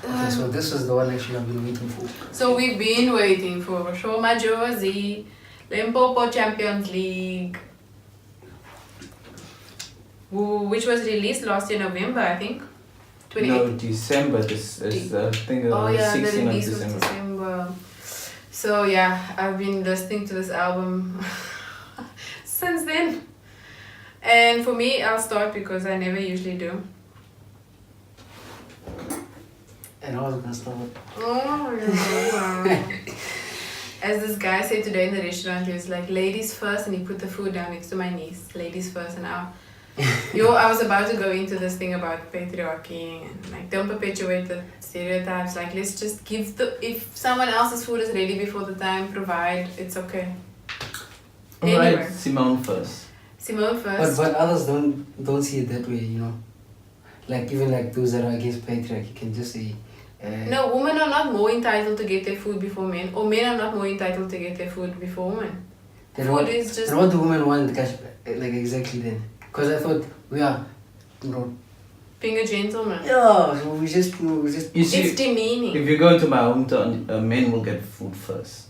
Okay, so this is the one actually I've been waiting for. So we've been waiting for Sho Madjozi, Limpopo Champions League, which was released last year November, I think. No, December. This is I think oh yeah, the 16th of release was December. December. So yeah, I've been listening to this album since then. And for me, I'll start because I never usually do. And I was gonna start. Oh, yeah. As this guy said today in the restaurant, he was like, ladies first, and he put the food down next to my niece. Ladies first, and I was about to go into this thing about patriarchy and like don't perpetuate the stereotypes. Like let's just give if someone else's food is ready before the time, provide. It's okay. Alright, Anyway. Simone first. Simone first. But others don't see it that way, you know. Like even like those that are against patriarchy can just say. No, women are not more entitled to get their food before men, or men are not more entitled to get their food before women. Food is just. And what do women want, like exactly then? Because I thought we are, you know. Being a gentleman. Yeah, so we just. You see, it's demeaning. If you go to my hometown, men will get food first.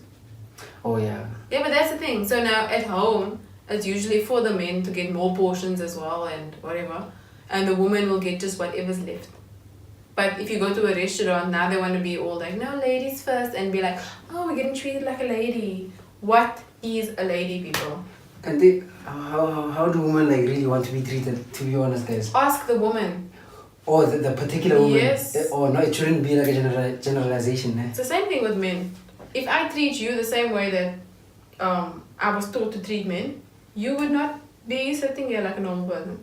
Oh yeah. Yeah, but that's the thing. So now at home, it's usually for the men to get more portions as well and whatever, and the woman will get just whatever's left. But if you go to a restaurant, now they want to be all like, no, ladies first, and be like, oh, we're getting treated like a lady. What is a lady, people? And they, how do women like really want to be treated, to be honest, guys? Ask the woman. Or the particular woman. Yes. Or no, it shouldn't be like a generalization. Eh? It's the same thing with men. If I treat you the same way that I was taught to treat men, you would not be sitting here like a normal person.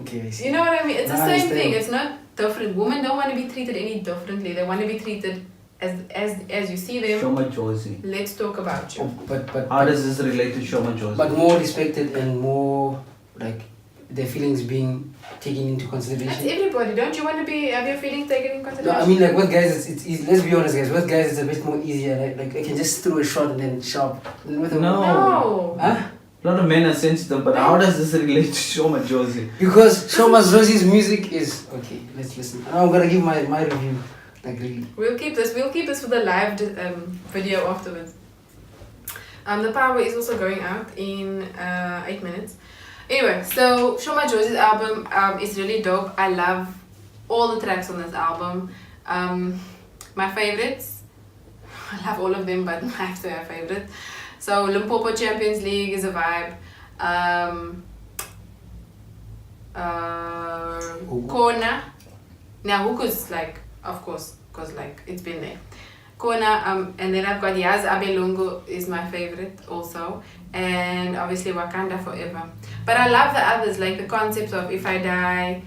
Okay, I see. You know what I mean? It's the I same understand. thing. It's not different. Women don't want to be treated any differently. They want to be treated as you see them. Sho Madjozi. Let's talk about you. Oh, but How does this relate to Sho Madjozi? But more respected and more like their feelings being taken into That's consideration. everybody. Don't you want to have your feelings taken in No, consideration? I mean like with guys it's easy. Let's be honest, guys. With guys it's a bit more easier. Like I can just throw a shot and then sharp. And with a No. Huh? A lot of men are sensitive, but how does this relate to Sho Madjozi? Because Sho Madjozi's music is okay. Let's listen. And I'm gonna give my review. Like really. We'll keep this for the live video afterwards. The power is also going out in 8 minutes. Anyway, so Sho Madjozi's album is really dope. I love all the tracks on this album. My favorites, I love all of them, but I have to have favorites. So Limpopo Champions League is a vibe. Kona. Now Huku's like, of course, because like it's been there. Kona, and then I've got Yaz Abelungu is my favorite also, and obviously Wakanda Forever. But I love the others, like the concept of If I Die,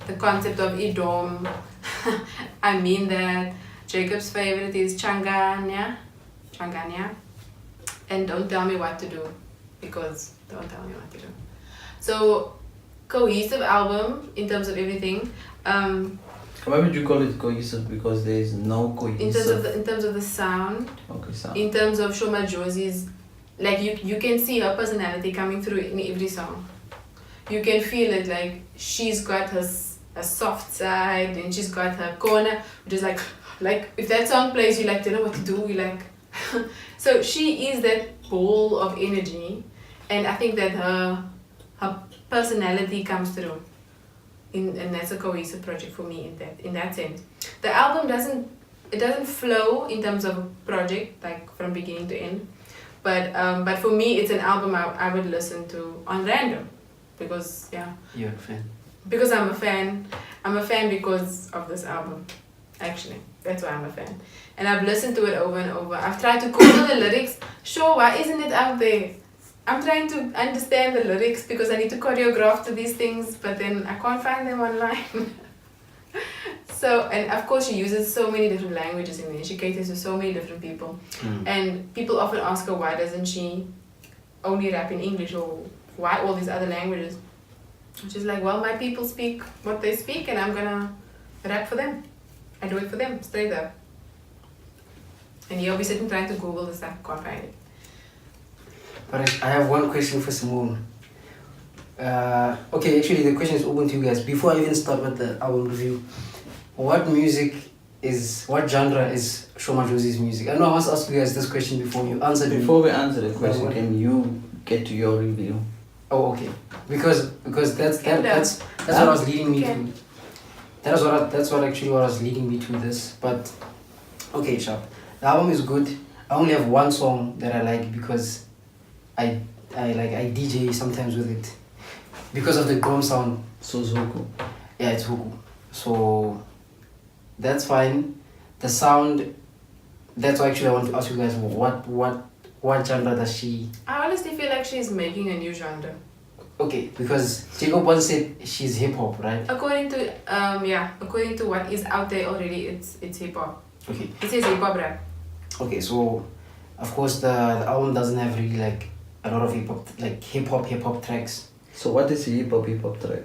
the concept of Idom. I mean that. Jacob's favorite is Changanya, and Don't Tell Me What to Do, because don't tell me what to do. So cohesive album in terms of everything. Why would you call it cohesive? Because there is no cohesive. In terms of the sound. Okay, sound. In terms of Sho Madjozi's, like you can see her personality coming through in every song. You can feel it, like she's got her soft side and she's got her corner, which is like if that song plays, you like don't know what to do. You like, so she is that ball of energy, and I think that her personality comes through. And that's a cohesive project for me in that sense. The album doesn't flow in terms of a project like from beginning to end, but for me it's an album I would listen to on random, because yeah. You're a fan. Because I'm a fan. I'm a fan because of this album. Actually, that's why I'm a fan. And I've listened to it over and over. I've tried to Google the lyrics. Sure, why isn't it out there? I'm trying to understand the lyrics because I need to choreograph to these things, but then I can't find them online. So, and of course she uses so many different languages in there. She caters to so many different people. And people often ask her, why doesn't she only rap in English, or why all these other languages? She's like, well, my people speak what they speak and I'm gonna rap for them. I do it for them, straight up. And you'll be sitting trying to Google this stuff, can't find it. But I have one question for Simone. Okay, actually the question is open to you guys. Before I even start with the album review, what genre is Sho Madjozi's music? I know I must ask you guys this question before you answer me. Before we answer the question, what? can you get to your review? Oh, okay. Because that's what I was leading me to. That's what actually what was leading me to this. But okay, sharp. The album is good. I only have one song that I like because I DJ sometimes with it because of the drum sound. So it's Huku. Yeah, it's Huku. So that's fine. The sound. That's why actually I want to ask you guys what genre does she? I honestly feel like she's making a new genre. Okay, because Jacob once said she's hip hop, right? According to what is out there already, it's hip hop. Okay. It says hip hop rap. Okay, so of course the album doesn't have really like a lot of hip hop tracks. So what is a hip hop track?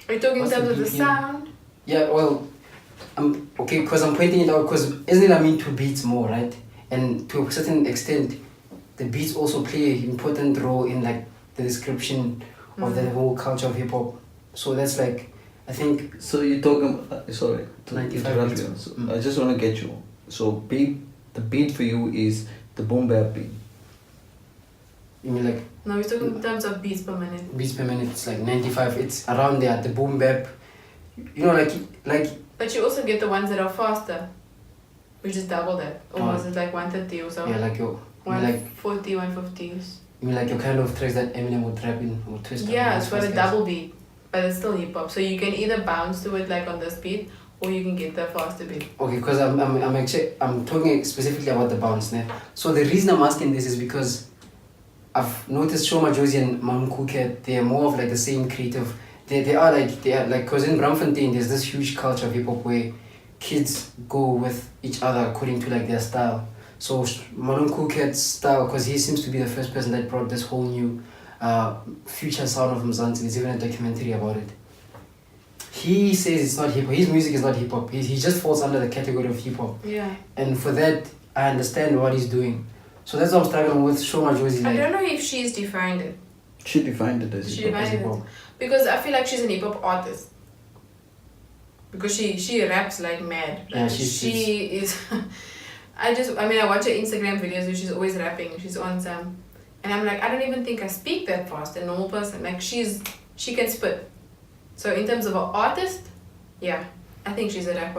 Are you talking in What's terms the of the BPM? sound? Yeah, well, I'm okay because I'm pointing it out because isn't it I mean two beats more, right? And to a certain extent, the beats also play an important role in like the description of the whole culture of hip hop. So that's like, I think. So you're talking. Sorry to 95 interrupt beats. you. So I just want to get you. So the beat for you is the boom bap beat. You mean like No, we're talking in terms of beats per minute. beats per minute? It's like 95. It's around there. The boom bap. You know, like. But you also get the ones that are faster, which is double that. Or was it like 130 or so? Yeah, like your. You mean like 140, 150s. you mean like your kind of tracks that Eminem would rap in or twist. Yeah, it's got a double beat, but it's still hip hop. So you can either bounce to it like on this beat, or you can get the faster beat. Okay, because I'm talking specifically about the bounce now. So the reason I'm asking this is because I've noticed Sho Madjozi and Cloete, they are more of like the same creative. They are like because in Braamfontein there's this huge culture of hip hop where kids go with each other according to like their style. So Cloete's style, because he seems to be the first person that brought this whole new future sound of Mzansi. There's even a documentary about it. He says it's not hip hop. His music is not hip hop. He just falls under the category of hip hop. Yeah. And for that, I understand what he's doing. So that's what I'm struggling with Sho Madjozi. I don't know if she's defined it. She defined it as She hip hop. defined it. Because I feel like she's an hip hop artist. Because she raps like mad. Yeah, she is. I watch her Instagram videos where she's always rapping. She's on some. And I'm like, I don't even think I speak that fast, a normal person. Like, she can spit. So in terms of an artist, yeah, I think she's a hip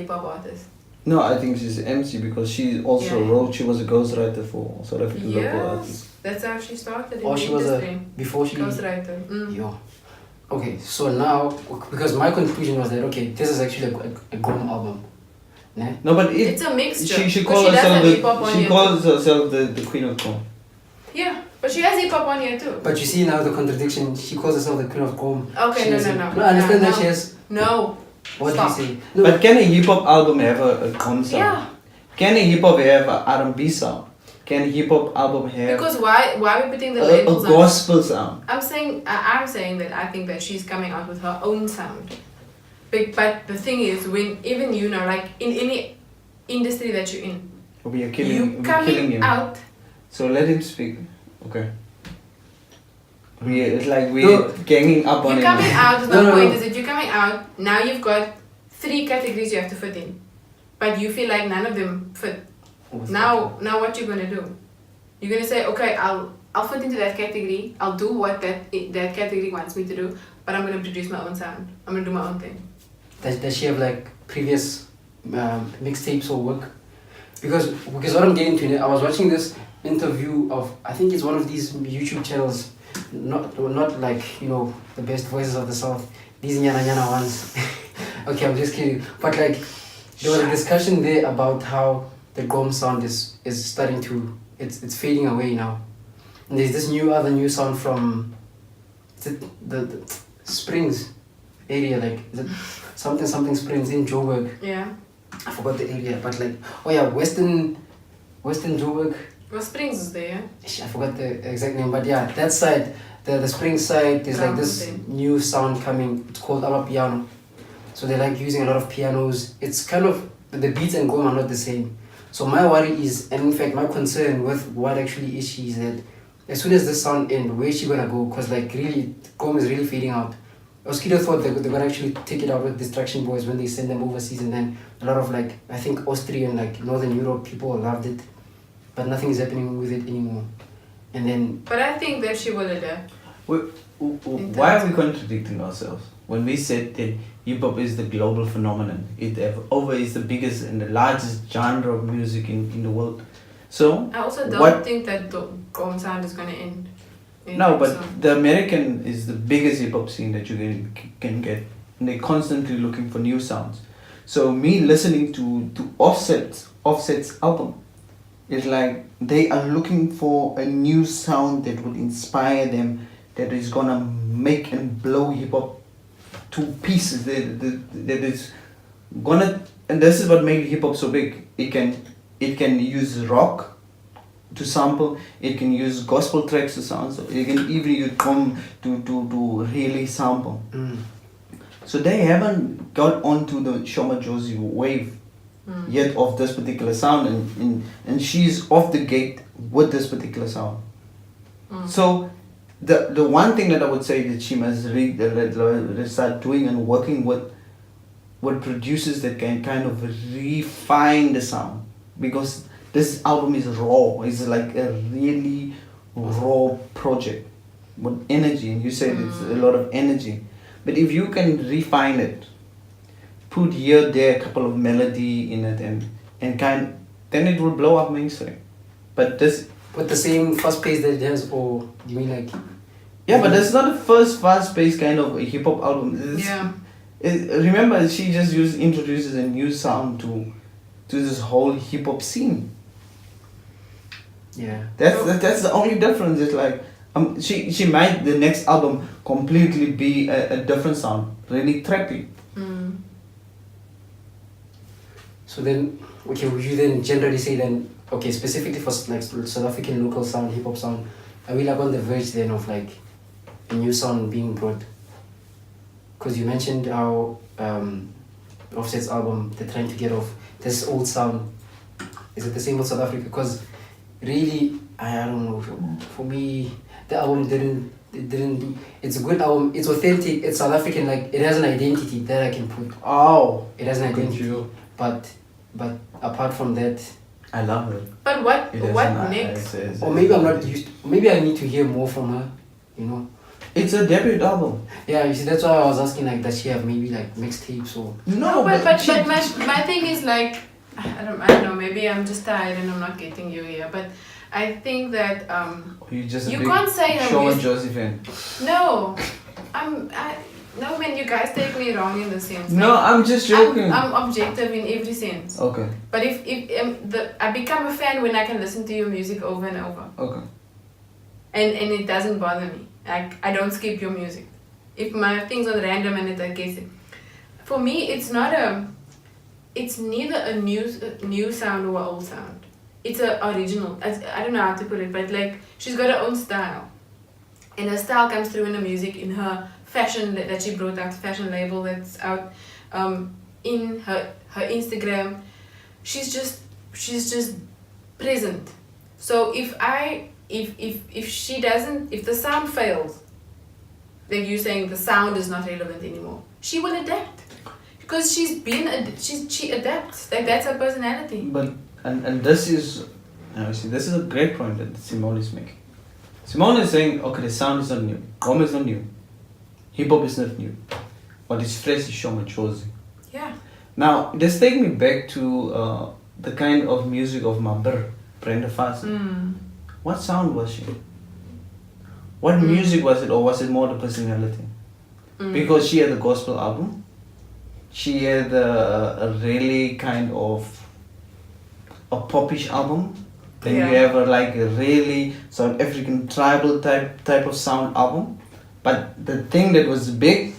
hop artist. No, I think she's an MC because she also wrote. She was a ghostwriter for South African local artists. That's how she started. Or she was before she. Ghostwriter. Yo. Okay, so now because my conclusion was that okay, this is actually a Gom album. Nah? No, but it's a mixture. She calls herself the queen of Gom. Yeah, but she has hip hop on here too. But you see now the contradiction. She calls herself the queen of Gom. Okay, no. No, I understand that she has. No. What Stop. do you say? No. But can a hip hop album have a Gom sound? Yeah. Can a hip hop have an R&B sound? Can a hip hop album have because why are we putting the a labels on? gospel sound? I'm saying that I think that she's coming out with her own sound. But the thing is, when even you know, like in any industry that you're in, We're killing him. out. So let him speak. Okay. It's like we're ganging up on him. You're coming out. The No. point is that you're coming out. Now you've got 3 categories you have to fit in, but you feel like none of them fit. Now what you're gonna do? You're gonna say, okay, I'll fit into that category. I'll do what that category wants me to do, but I'm gonna produce my own sound. I'm gonna do my own thing. Does she have like previous mixtapes or work? Because what I'm getting to, I was watching this interview of, I think it's one of these YouTube channels, not like, you know, the best voices of the South, these nyana ones. Okay, I'm just kidding. But like, there was a discussion there about how the Gom sound is starting to, it's fading away now. And there's this other new sound from the Springs area, like is it something Springs in Joburg. Yeah. I forgot the area, but like, oh yeah, Western Joburg. Well, Springs is there. I forgot the exact name, but yeah, that side, the Spring side, there's like this new sound coming. It's called Amapiano. So they like using a lot of pianos. It's kind of, the beats and Gom are not the same. So my worry is, and in fact my concern with what actually is she is that as soon as this sound end, where's she gonna go? Because like really, Gqom is really fading out. Oskido thought they're gonna actually take it out with Distraction Boys when they send them overseas, and then a lot of like, I think Austria and like Northern Europe people loved it, but nothing is happening with it anymore. And then. But I think that she will adapt. Why are we contradicting ourselves? When we said that hip hop is the global phenomenon, it is the biggest and the largest genre of music in the world. So I also don't think that the Gqom sound is gonna end. No, but the American is the biggest hip hop scene that you can get, and they're constantly looking for new sounds. So me listening to Offset's album, it's like they are looking for a new sound that would inspire them, that is gonna make and blow hip hop to pieces. That is gonna, and this is what makes hip hop so big. It can use rock to sample, it can use gospel tracks to sound, so it can even use Gqom to really sample. So they haven't got onto the Sho Madjozi wave yet of this particular sound, and she's off the gate with this particular sound. So the one thing that I would say that she must start doing and working with producers that can kind of refine the sound, because this album is raw. It's like a really raw project with energy, and you said it's a lot of energy. But if you can refine it, put here, there, a couple of melody in it, and then it will blow up mainstream. But this with the same fast pace that it has, or you mean like? Yeah, but that's not the first fast paced kind of hip hop album. Remember, she just introduces a new sound to this whole hip hop scene. Yeah, that's the only difference. It's like she might the next album completely be a different sound, really trappy. So then, okay, would you then generally say then, okay, specifically for like South African local sound, hip hop sound, are we like on the verge then of like a new sound being brought? Because you mentioned how Offset's album, they're trying to get off this old sound. Is it the same with South Africa? Because really, I don't know. For me, the album didn't. It's a good album. It's authentic. It's South African. Like it has an identity that I can put. Oh, it has an identity. But apart from that, I love it. But what next? Or maybe I'm not used. Maybe I need to hear more from her. You know. It's a debut album. Yeah, you see, that's why I was asking, like, does she have maybe like mixtapes or? No, but my thing is like, I don't know. Maybe I'm just tired and I'm not getting you here. But I think that you can't say Sho Madjozi fan. No, no, man, you guys take me wrong in the sense. No, I'm just joking. I'm objective in every sense. Okay. But if I become a fan when I can listen to your music over and over. Okay. And it doesn't bother me. Like I don't skip your music. If my thing's on random and it, I guess it. For me, it's neither a new sound or an old sound. It's a original. I don't know how to put it, but like she's got her own style, and her style comes through in the music, in her fashion that she brought out, fashion label that's out, in her Instagram. She's just present. So if the sound fails, like you saying the sound is not relevant anymore, she will adapt because she adapts. Like that's her personality. But and this is a great point that Simone is making. Simone is saying, okay, the sound is not new, Gqom is not new, hip hop is not new. What is fresh is Sho Madjozi. Yeah. Now this takes me back to the kind of music of Mabr, Brenda Fassie. What sound was she? What music was it, or was it more the personality? Because she had a gospel album, she had a really kind of a popish album. Then you have a really South African tribal type of sound album. But the thing that was big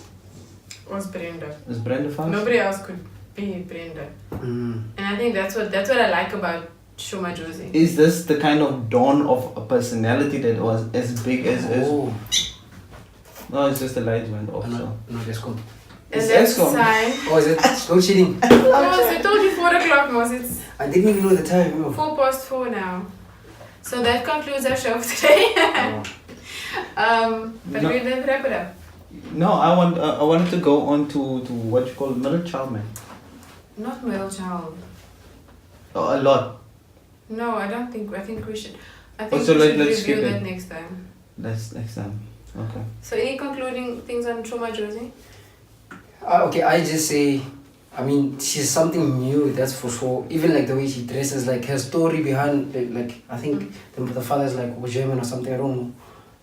was Brenda. Was Brenda Fassie? Nobody else could be Brenda. And I think that's what I like about Sho Madjozi. Is this the kind of dawn of a personality that was as big as No, it's just the light went off. No, that's cool. And that's a sign. Oh, is it? Don't cheating. No, I told you 4 o'clock, Mos. I didn't even know the time. 4 past 4 now. So that concludes our show for today. But No. we didn't wrap it up. No, I wanted to go on to what you call middle child, man. Not middle child. Oh, a lot. No, I don't think. I think we should. I Oh, think so we should let's review skip that it. next time. That's next time. Okay. So any concluding things on Sho Madjozi? Okay, I just say, I mean, she's something new, that's for sure. Even like the way she dresses, like her story behind, like I think the father's like German or something, I don't know.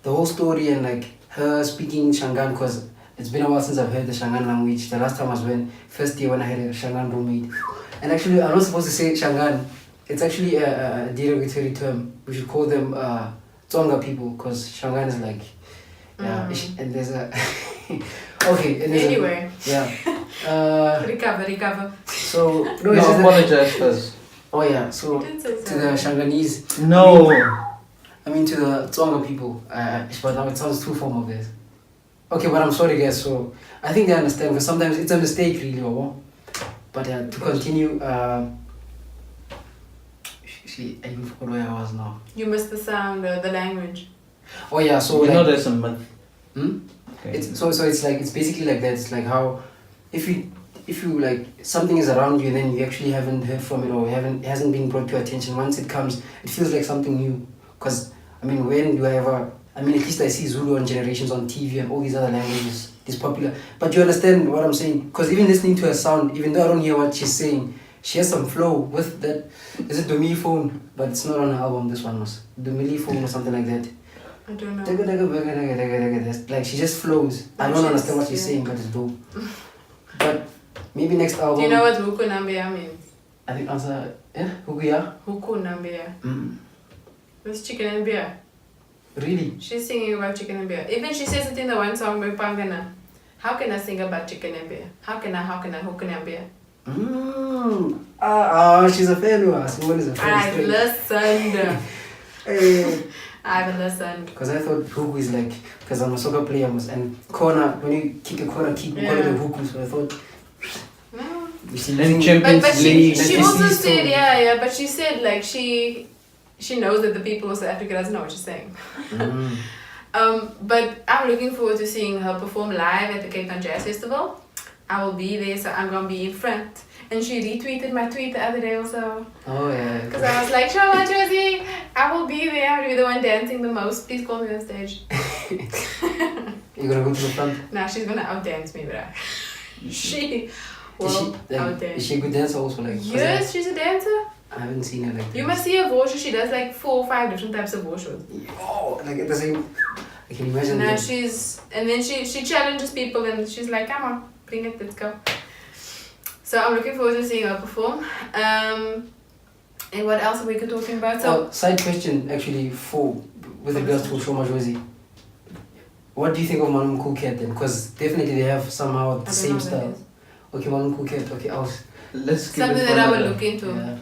The whole story and like her speaking Shangaan, because it's been a while since I've heard the Shangaan language. The last time was first year when I had a Shangaan roommate. And actually, I'm not supposed to say Shangaan. It's actually a derogatory term. We should call them Tsonga people, because Shangaan is like, and there's a... Okay. And Anyway. Recover. So No, apologize first. Oh yeah. So You did say to the Shanganese, No. I mean to the Tsonga people. But now it sounds too formal, guys. Okay, but I'm sorry, guys. So I think they understand because sometimes it's a mistake, really, But to continue, actually, I even forgot where I was now. You missed the sound, the language. Oh yeah. So You know like, there's a myth. Okay. it's so it's like it's basically like that. It's like how if you like something is around you, then you actually haven't heard from it or it hasn't been brought to your attention. Once it comes, it feels like something new. Because I mean, when do I ever? I mean, at least I see Zulu on Generations on TV and all these other languages. It's popular, but you understand what I'm saying? Because even listening to her sound, even though I don't hear what she's saying, she has some flow with that. Is it Domi phone? But it's not on her album. This one was Domi phone or something like that. I don't know. Like she just flows. I don't understand what she's saying, but it's dope. But maybe next album. Do you know what Huku Nambia means? I think answer Hukuya. Huku Nambia. Mm. It's chicken and beer. Really? She's singing about chicken and beer. Even she says it in the one song by Pangana. How can I sing about chicken and beer? How can I Huku Nambia? She's a fan of us. Simone is a fan. I've listened. Hey. I've listened. Because I thought Huku is like, because I'm a soccer player and corner, when you kick a corner kick, you call it a Huku. So I thought, No. And Champions But League. she like also this said, story. but she said like she knows that the people of South Africa doesn't know what she's saying. But I'm looking forward to seeing her perform live at the Cape Town Jazz Festival. I will be there, so I'm gonna be in front. And she retweeted my tweet the other day also. Oh yeah. Because I was like, Sho Madjozi, I will be there. I'm gonna be the one dancing the most. Please call me on stage. You're gonna go to the front? Nah, she's gonna outdance me, but she will outdance. Is she a good dancer also? Like, Yes, she's a dancer. I haven't seen her like that. You must see her voice. She does like 4 or 5 different types of voice. Oh, like at the same. I can imagine. Now that. and then she challenges people and she's like, come on, bring it, let's go. So I'm looking forward to seeing her perform. And what else are we talking about? So Side question actually with regards to Sho Madjozi. What do you think of Malum Cool Cat then? Because definitely they have somehow the same style. Okay, Malum Cool Cat. Okay, Let's keep something it that I will fun. look into. Yeah.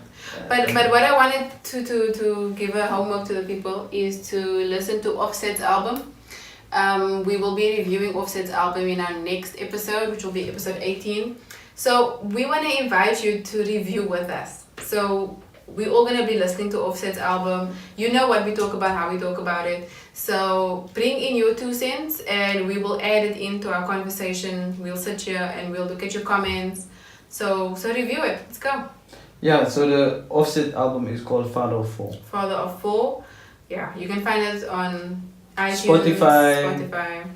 But what I wanted to give a homework to the people is to listen to Offset's album. We will be reviewing Offset's album in our next episode, which will be episode 18. So we want to invite you to review with us. So we're all going to be listening to Offset's album. You know what we talk about, how we talk about it. So bring in your 2 cents and we will add it into our conversation. We'll sit here and we'll look at your comments. So review it. Let's go. Yeah, so the Offset album is called Father of 4. Father of 4. Yeah, you can find it on iTunes, Spotify.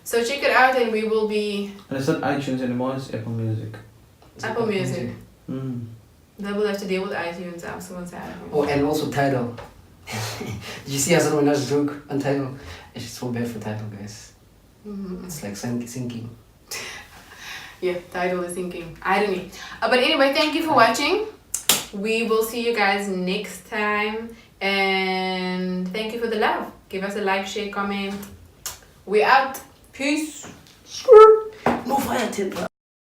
So check it out and we will be... And it's not iTunes anymore, it's Apple Music. Apple Music. Mm. They will have to deal with iTunes. I'm so sad. Oh, and also Tidal. Did you see someone else joke on Tidal? It's so bad for Tidal, guys. Mm-hmm. It's like sinking. Yeah, Tidal is sinking. Irony. But anyway, thank you for watching. We will see you guys next time. And thank you for the love. Give us a like, share, comment. We out. Peace. No fire tip.